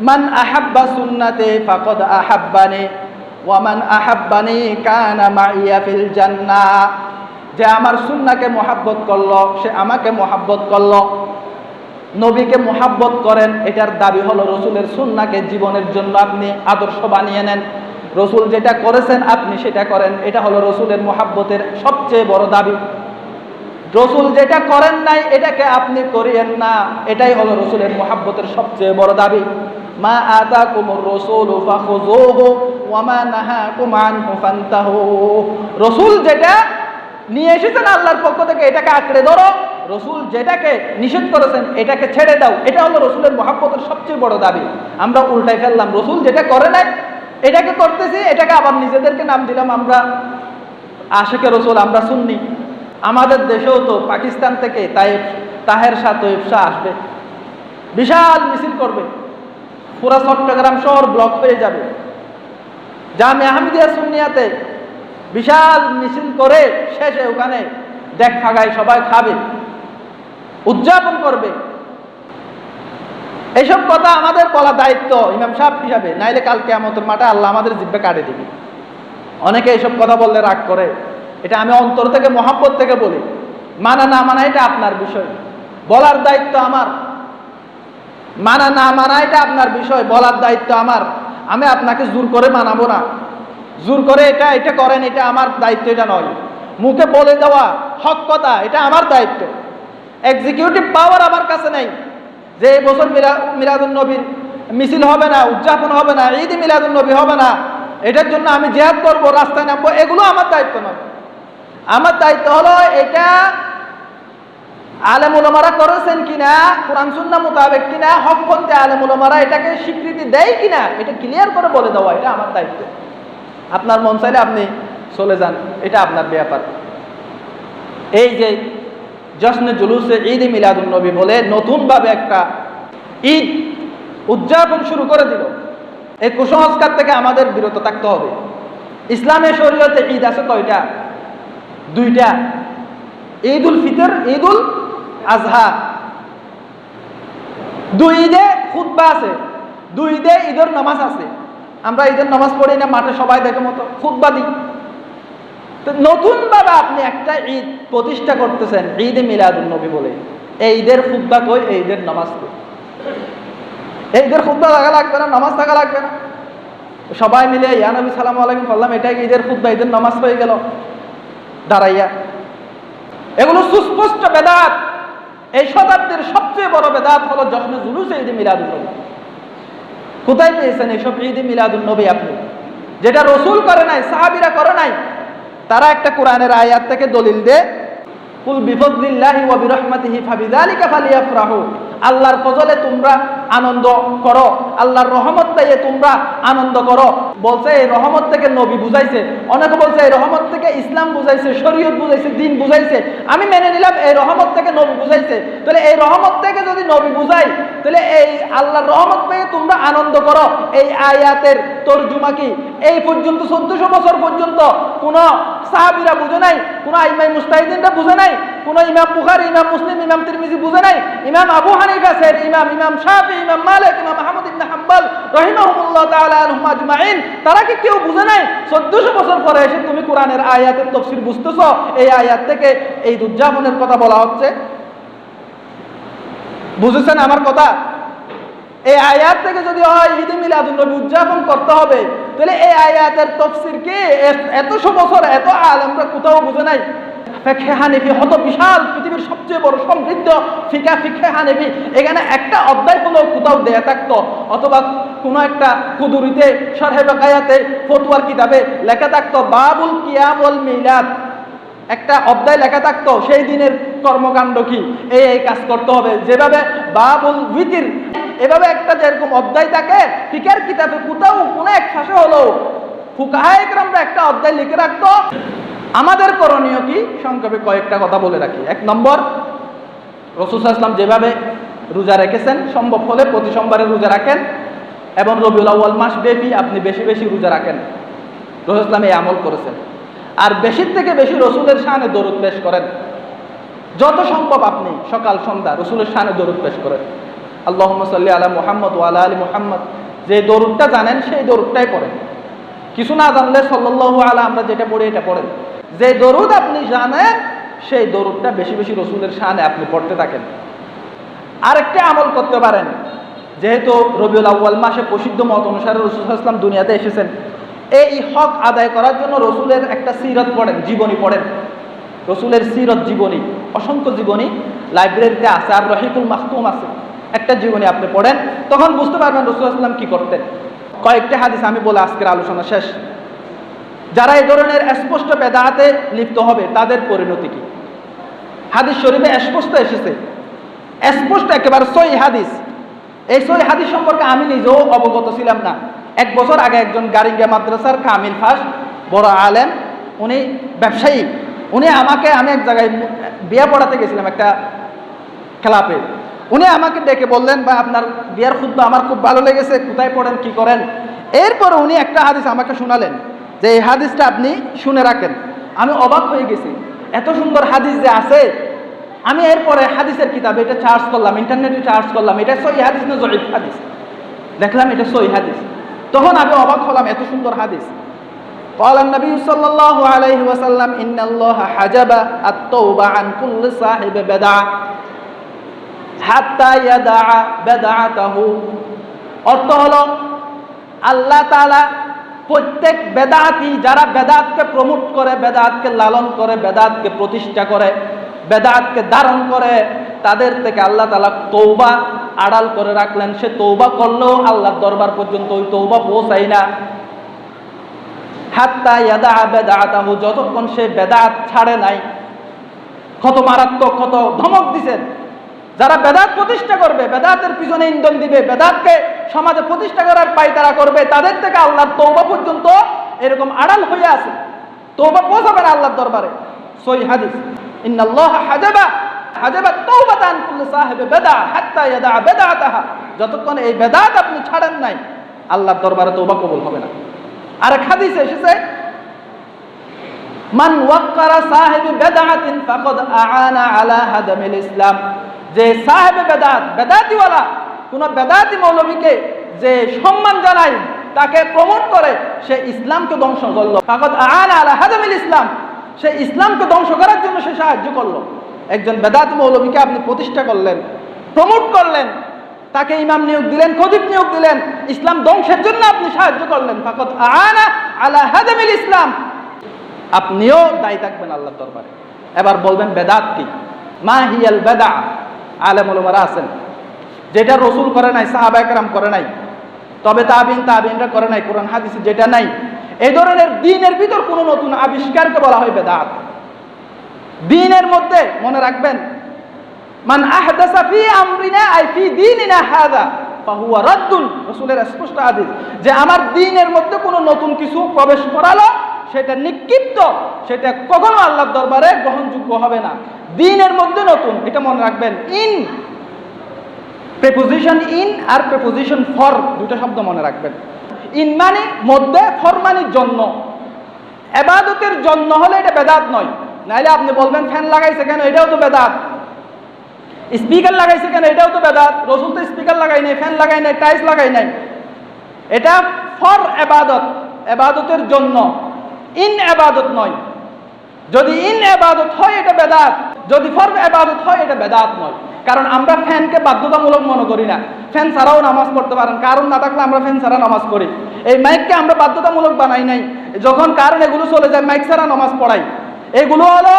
মান আহাব্বা সুন্নতি ফাকাদ আহাব্বানি ওয়া মান আহাব্বানি কানা মাইয়া ফিল জান্নাহ। যে আমার সুন্নাহকে মুহাব্বত করলো সে আমাকে মুহাব্বত করলো। নবীকে মুহাব্বত করেন, এটার দাবি হলো রসুলের সুন্নাহকে জীবনের জন্য আপনি আদর্শ বানিয়ে নেন। রসুল যেটা করেছেন আপনি সেটা করেন, এটা হলো রসুলের মুহাব্বতের সবচেয়ে বড় দাবি। রসুল যেটা করেন নাই এটাকে আপনি করিয়েন না, এটাই হলো রসুলের মুহাব্বতের সবচেয়ে বড় দাবি। মা আতাকুমুর রাসূলু ফাখুযুহু ওয়া মা নাহাকুম আনহু ফান্তাহু। রসুল যেটা নিয়ে এসেছেন আল্লাহর পক্ষ থেকে এটাকে আঁকড়ে ধরো, রসুল যেটাকে নিষেধ করেছেন এটাকে ছেড়ে দাও। এটা হলো রসুলের মুহাব্বতের সবচেয়ে বড় দাবি। আমরা উল্টাই ফেললাম, রসুল যেটা করে নাই এটাকে করতেছি, এটাকে আবার নিজেদেরকে নাম দিলাম আমরা আশিকে রসুল, আমরা সুন্নি। আমাদের দেশেও তো পাকিস্তান থেকে তাহের শাহ তৈয়ব শাহ আসবে, বিশাল মিছিল করবে, পুরা চট্টগ্রাম শহর ব্লক হয়ে যাবে। জামিয়া আহমদিয়া সুন্নিয়াতে বিশাল মিছিল করে শেষে ওখানে দেখ ফাগায় সবাই খাবে, উদযাপন করবে। এইসব কথা আমাদের বলা দায়িত্ব ইমাম সাহেব হিসাবে, নাইলে কাল কিয়ামতের মাঠে আল্লাহ আমাদের জিহ্বা কাটে দিবে। অনেকে এইসব কথা বললে রাগ করে, এটা আমি অন্তর থেকে মহব্বত থেকে বলি। মানা না মানা এটা আপনার বিষয়, বলার দায়িত্ব আমার। মানা না মানা এটা আপনার বিষয়, বলার দায়িত্ব আমার। আমি আপনাকে জোর করে মানাবো না, জোর করে এটা করেন, এটা আমার দায়িত্ব, এটা নয়। মুখে বলে দেওয়া হক কথা, এটা আমার দায়িত্ব। এক্সিকিউটিভ পাওয়ার আমার কাছে নেই যে এই বছর মিলাদুন নবীর মিছিল হবে না, উদযাপন হবে না, ঈদ মিলাদুন নবী হবে না, এটার জন্য আমি জিহাদ করবো, রাস্তায় নামবো, এগুলো আমার দায়িত্ব নয়। আমার দায়িত্ব হলো এটা আলেম উলামারা করেছেন কিনা, কোরআন সুন্নাহ মোতাবেক কিনা, হকপন্থী আলেম উলামারা এটাকে স্বীকৃতি দেয় কিনা, এটা ক্লিয়ার করে বলে দেওয়া, এটা আমার দায়িত্ব। আপনার মন চাইলে আপনি চলে যান, এটা আপনার ব্যাপার। এই যে জশ্নে জুলুসে ঈদ মিলাদুন নবী বলে নতুনভাবে একটা ঈদ উদযাপন শুরু করে দিল, এই কুসংস্কার থেকে আমাদের বিরত থাকতে হবে। ইসলামের শরীয়তে ঈদ আছে কয়টা? দুইটা, ঈদুল ফিতর, ঈদুল আজহা। দুই ঈদে খুতবা আছে, দুই ঈদে ঈদের নামাজ আছে। আমরা ঈদের নামাজ পড়ি না, মাঠে সবাই দেখে মতো খুতবা দিই। তো নতুন ভাবে আপনি একটা ঈদ প্রতিষ্ঠা করতেছেন ঈদে মিলাদুন নবী বলে। এই ঈদের খুতবা কই, এই ঈদের নামাজ কই? এই ঈদের খুতবা থাকা লাগবে না, নামাজ থাকা লাগবে না, সবাই মিলে ইয়া নবী সালামু আলাইকুম বললাম, এটাই ঈদের খুতবা, ঈদের নামাজ হয়ে গেল দাঁড়াইয়া। এগুলো সুস্পষ্ট বেদাত। এই শতাব্দীর সবচেয়ে বড় বেদাত হলো জশ্নে জুলুসে ঈদে মিলাদুন নবী। কোথায় পেয়েছেন এইসব ঈদে মিলাদুন নবী আপনি? যেটা রসুল করে নাই, সাহাবীরা করে নাই। তারা একটা কোরআনের আয়াত থেকে দলিল দেয়, কুল বিফদলিল্লাহি ওয়া বিরহমাতিহি ফাবিযালিকা ফালিয়াফরাহু। আল্লাহর ফজলে তোমরা আনন্দ করো, আল্লাহর রহমত পেয়ে তোমরা আনন্দ করো। বলছে এই রহমত থেকে নবী বুঝাইছে, অনেকে বলছে এই রহমত থেকে ইসলাম বুঝাইছে, শরীয়ত বুঝাইছে, দিন বুঝাইছে। আমি মেনে নিলাম এই রহমত থেকে নবী বুঝাইছে। তাহলে এই রহমত থেকে যদি নবী বুঝাই, তাহলে এই আল্লাহর রহমত পেয়ে তোমরা আনন্দ করো, এই আয়াতের তরজুমা কি? এই পর্যন্ত 1400 বছর পর্যন্ত কোন সাহাবীরা বুঝে নাই, কোন ইমাম মুজতাহিদিনরা বুঝে নাই, কোন ইমাম বুখারী, ইমাম মুসলিম, ইমাম তিরমিজি বুঝে নাই, ইমাম আবু হানিফা স্যার, ইমাম শাফি, ইমাম মালিক, ইমাম আহমদ ইবনে হাম্বল রাহিমাহুল্লাহ তাআলা আনহুম আজমাইন, তারা কি কেউ বুঝে নাই? 1400 বছর পরে এসে তুমি কোরআনের আয়াতের তাফসীর বুঝতেছো, এই আয়াত থেকে এই উদযাপনের কথা বলা হচ্ছে। বুঝেছেন আমার কথা? এই আয়াত থেকে যদি হয় ঈদে মিলাদুন নবী উদযাপন করতে হবে, তাহলে এই আয়াতের তাফসীর কি 100 বছর এত আলেমরা কোথাও বুঝে নাই? ফিকহে হানাফি হতো বিশাল, পৃথিবীর সবচেয়ে বড় সমৃদ্ধ ফিকহে হানাফি, এখানে একটা অধ্যায় হলো কোথাও দেয়া থাকতো, অথবা কোনো একটা কুদুরিতে শরহে বাকায়াতে ফতোয়ার কিতাবে লেখা থাকতো বাবুল কিয়াম ওয়াল মিলাদ, একটা অধ্যায় লেখা থাকতো সেই দিনের কর্মকাণ্ড কি, এই কাজ করতে হবে। যেভাবে বাবুল উইতির, এভাবে একটা যেরকম অধ্যায় থাকে ফিকহের কিতাবে কোথাও কোনো এক ফাঁসে হলো ফুকাহায়ে কেরামরা একটা অধ্যায় লিখে রাখতো। আমাদের করণীয় কি? সংক্ষেপে কয়েকটা কথা বলে রাখি। 1 নম্বর, রাসূল সাল্লাল্লাহু আলাইহি ওয়াসাল্লাম যেভাবে রোজা রেখেছেন সম্ভব হলে প্রতি সোমবারে রোজা রাখেন, এবং রবিউল আউয়াল মাস ব্যাপী আপনি বেশি বেশি রোজা রাখেন। রাসূল সাল্লাল্লাহু আলাইহি ওয়াসাল্লাম এই আমল করেছেন। আর বেশির থেকে বেশি রসুলের শানে দরুদ পেশ করেন। যত সম্ভব আপনি সকাল সন্ধ্যা রসুলের শানে দরুদ পেশ করেন। আল্লাহুম্মা সাল্লি আলা মুহাম্মদ ওয়া আলা আলি মুহাম্মদ, যে দরুদটা জানেন সেই দরুদটাই পড়েন। কিছু না জানলে সাল্লাল্লাহু আলা আমরা যেটা পড়ি এটা পড়েন। যে দরুদ আপনি জানেন সেই দরুদটা বেশি বেশি রসুলের শানে আপনি পড়তে থাকেন। আরেকটা আমল করতে পারেন, যেহেতু রবিউল আউয়াল মাসে প্রসিদ্ধ মত অনুসারে রাসূল সাল্লাল্লাহু আলাইহি ওয়াসাল্লাম দুনিয়াতে এসেছেন, এই হক আদায় করার জন্য রসুলের একটা সিরত পড়েন, জীবনী পড়েন। রসুলের সিরত জীবনী, অসংখ্য জীবনী লাইব্রেরিতে আছে, আর রহিকুল মাখতুম আছে, একটা জীবনী আপনি পড়েন, তখন বুঝতে পারবেন রাসূল সাল্লাল্লাহু আলাইহি ওয়াসাল্লাম কি করতেন। কয়েকটা হাদিস আমি বলে আজকের আলোচনা শেষ। যারা এই ধরনের স্পষ্ট বেদাতে লিপ্ত হবে তাদের পরিণতি কি? হাদিস শরীফে স্পষ্ট এসেছে, স্পষ্ট একেবারে সহিহ হাদিস। এই সহিহ হাদিস সম্পর্কে আমি নিজেও অবগত ছিলাম না। 1 বছর আগে একজন গারিঙ্গা মাদ্রাসার কামিল ফাস বড় আলেম, উনি ব্যবসায়ী, উনি আমাকে, আমি এক জায়গায় বিয়া পড়াতে গেছিলাম একটা ক্লাবে, উনি আমাকে ডেকে বললেন, ভাই আপনার বিয়ার খুতবা আমার খুব ভালো লেগেছে, কোথায় পড়েন কি করেন। এরপরে উনি একটা হাদিস আমাকে শোনালেন যে এই হাদিসটা আপনি শুনে রাখেন। আমি অবাক হয়ে গেছি, এত সুন্দর হাদিস যে আছে। আমি এরপরে হাদিসের কিতাবে এটা সার্চ করলাম, ইন্টারনেটে সার্চ করলাম, এটা সহিহ হাদিস না জয়ীফ হাদিস, দেখলাম এটা সহিহ হাদিস। তখন আমি অবাক হলাম, এত সুন্দর হাদিস। قال النبي صلى الله عليه وسلم إن الله حجب التوبة عن كل صاحب بدعة حتى يدع بدعته। অর্থ হলো আল্লাহ তাআলা প্রত্যেক বেদাতি, যারা বেদাতকে প্রমোট করে, বেদাতকে লালন করে, বেদাতকে প্রতিষ্ঠা করে, বেদাতকে ধারণ করে, তাদের থেকে আল্লাহ তাআলা তওবা আড়াল করে রাখলেন। সে তওবা করলেও আল্লাহর দরবার পর্যন্ত ওই তওবা পৌঁছায় না। হাত্তা ইয়াদা বেদাতাহু, যতক্ষণ সে বেদাত ছাড়ে নাই। কত মারাত্মক, কত ধমক দিছেন। যারা বেদাত প্রতিষ্ঠা করবে, বেদাতের পিছনে ইন্ধন দিবে, বেদাতকে সমাজে প্রতিষ্ঠা করার পায়তারা করবে, তাদের থেকে আল্লাহর তওবা পর্যন্ত এরকম আড়াল হয়ে আছে, তওবা পৌঁছাবে না আল্লাহর দরবারে। সহিহ হাদিস, ইন্নাল্লাহা হাজাবা তাওবাতা আন কুল্লি সাহিবি বিদআ হাত্তা ইয়াদা বিদআতাহা, যতক্ষণ এই বেদাত আপনি ছাড়েন নাই আল্লাহর দরবারে তওবা কবুল হবে না। আর এক হাদিসে এসেছে, মান ওয়াক্কারা সাহিবি বিদআতিন ফাকাদ আআনা আলা হাদামিল ইসলাম, যে সাহেবে বেদাত, বেদাতিওয়ালা, কোন বেদাতি মৌলবীকে যে সম্মান জানায়, তাকে প্রমোট করে, সে ইসলামকে ধ্বংস করলো। ফাকাদ আআনা আলা হাদামিল ইসলাম, সে ইসলামকে ধ্বংস করার জন্য সে সাহায্য করলো। একজন বেদাতি মৌলবীকে আপনি প্রতিষ্ঠা করলেন, প্রমোট করলেন, তাকে ইমাম নিয়োগ দিলেন, খতিব নিয়োগ দিলেন, ইসলাম ধ্বংসের জন্য আপনি সাহায্য করলেন। ফাকাদ আআনা আলা হাদামিল ইসলাম, আপনিও দায়ী থাকবেন আল্লাহর দরবারে। এবার বলবেন বেদাত কি? মা হিয়াল বেদা? আলেম ওলামারা আছেন, যেটা রসুল করে নাই, সাহাবা একরাম করে নাই, তবে তাবিনরা করে নাই, কোরআন হাদিসে যেটা নাই, এই ধরনের দ্বীনের ভিতর কোনো নতুন আবিষ্কারকে বলা হয় বেদাত। দ্বীনের মধ্যে মনে রাখবেন, মান আহদাসা ফি আমরিনা আই ফি দীনিনা হাযা ফাহুয়া রাদ্দুন, রাসূলের স্পষ্ট হাদিস, যে আমার দ্বীনের মধ্যে কোনো নতুন কিছু প্রবেশ করালো সেটা নিক্ষিপ্ত, সেটা কখনো আল্লাহর দরবারে গ্রহণযোগ্য হবে না। দ্বীনের মধ্যে নতুন, এটা মনে রাখবেন। ইন, প্রিপোজিশন ইন আর প্রিপোজিশন ফর, দুটো শব্দ মনে রাখবেন। ইন মানে মধ্যে, ফর মানে জন্য। ইবাদতের জন্য হলে এটা বেদাত নয়। নাইলে আপনি বলবেন ফ্যান লাগাইছে কেন, এটাও তো বেদাত। স্পিকার লাগাইছে কেন, এটাও তো বেদাত। রাসূল তো স্পিকার লাগাই নাই, ফ্যান লাগাই নাই, টাইলস লাগাই নাই। এটা ফর ইবাদত, ইবাদতের জন্য, ইন ইবাদত নয়। যদি ইন ইবাদত হয় এটা বেদাত, যদি ফর ইবাদত হয় এটা বেদাত নয়। কারণ আমরা ফ্যানকে বাধ্যতামূলক মনে করি না, ফ্যান ছাড়াও নামাজ পড়তে পারেন, কারণ না থাকলে আমরা ফ্যান ছাড়া নামাজ পড়ি। এই মাইককে আমরা বাধ্যতামূলক বানাই নাই, যখন কারণ এগুলো চলে যায় মাইক ছাড়া নামাজ পড়াই। এগুলো হলো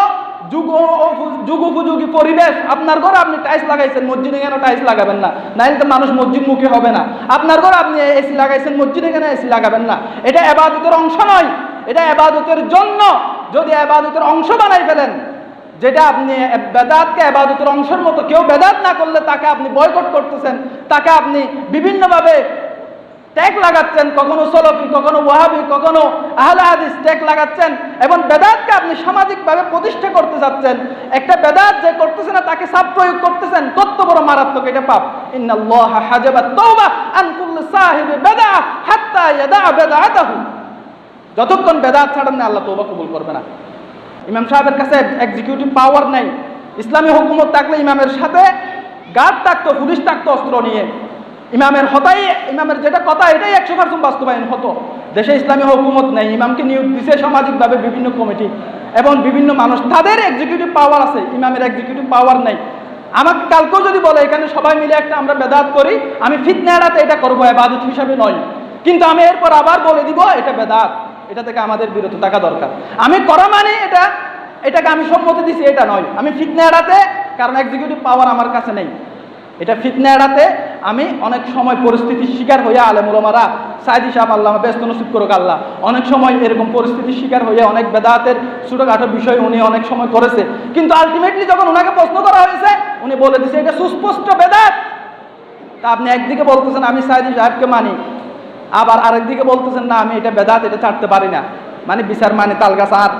যুগ উপযোগী পরিবেশ। আপনার ঘরে আপনি টাইলস লাগাইছেন, মসজিদে কেন টাইলস লাগাবেন না? নাইলে তো মানুষ মসজিদমুখী হবে না। আপনার ঘরে আপনি এসি লাগাইছেন, মসজিদে কেন এসি লাগাবেন না? এটা ইবাদতের অংশ নয়, এটা ইবাদতের জন্য। যদি ইবাদতের অংশ বানাই ফেলেন, যেটা আপনি বেদাতকে ইবাদতের অংশের মতো, কেউ বেদাত না করলে তাকে আপনি বয়কট করতেছেন, তাকে আপনি বিভিন্নভাবে ট্যাগ লাগাচ্ছেন, কখনো সলফি, কখনো ওয়াহাবি, কখনো আহলে হাদিস ট্যাগ লাগাচ্ছেন, এবং বেদাতকে আপনি সামাজিকভাবে প্রতিষ্ঠা করতে যাচ্ছেন। একটা বেদাত যে করতেছে না তাকে সাব প্রয়োগ করতেছেন, কত বড় মারাত্মক এটা পাপ। ইন্নাল্লাহা হাজাবা তাওবা আন কুল্লি সাহিবি বিদআ হাত্তা ইয়াদা বিদআতাহু, যতক্ষণ বেদাত ছাড়েন না আল্লাহ তওবা কবুল করবে না। ইমাম সাহেবের কাছে এক্সিকিউটিভ পাওয়ার নাই, ইসলামী হুকুমত থাকলে ইমামের সাথে গার্ড থাকতো, পুলিশ থাকতো অস্ত্র নিয়ে, ইমামের যেটা কথা এটাই 100% বাস্তবায়ন হতো। দেশে ইসলামী হুকুমত নেই, ইমামকে নিয়োগ দিছে সামাজিকভাবে বিভিন্ন কমিটি এবং বিভিন্ন মানুষ, তাদের এক্সিকিউটিভ পাওয়ার আছে, ইমামের এক্সিকিউটিভ পাওয়ার নেই। আমাকে কালকেও যদি বলে এখানে সবাই মিলে একটা আমরা বেদাত করি, আমি ফিতনা এড়াতে এটা করবো, ইবাদত হিসাবে নয়, কিন্তু আমি এরপর আবার বলে দিব এটা বেদাত, এটা থেকে আমাদের বিরত থাকা দরকার। আমি করা মানে এটাকে আমি সম্মতি দিছি এটা নয়, আমি ফিতনা এড়াতে, কারণ এক্সিকিউটিভ পাওয়ার আমার কাছে নেই, এটা ফিতনা এড়াতে আমি অনেক সময় পরিস্থিতির শিকার হইয়া, আলেম উলামারা, সাইদি সাহেব আল্লাহ ব্যস্ত নসিব করুক আল্লাহ, অনেক সময় এরকম পরিস্থিতির শিকার হইয়া অনেক বেদাতের ছোটখাটো বিষয় উনি অনেক সময় করেছে, কিন্তু আলটিমেটলি যখন ওনাকে প্রশ্ন করা হয়েছে উনি বলে দিছে এটা সুস্পষ্ট বেদাত। তা আপনি একদিকে বলতেছেন আমি সাইদি সাহেবকে মানি, আবার আরেকদিকে বলতেছেন না আমি এটা বেদাত, এটা ছাড়তে পারি না, মানে বিচার মানে তালগাছ আর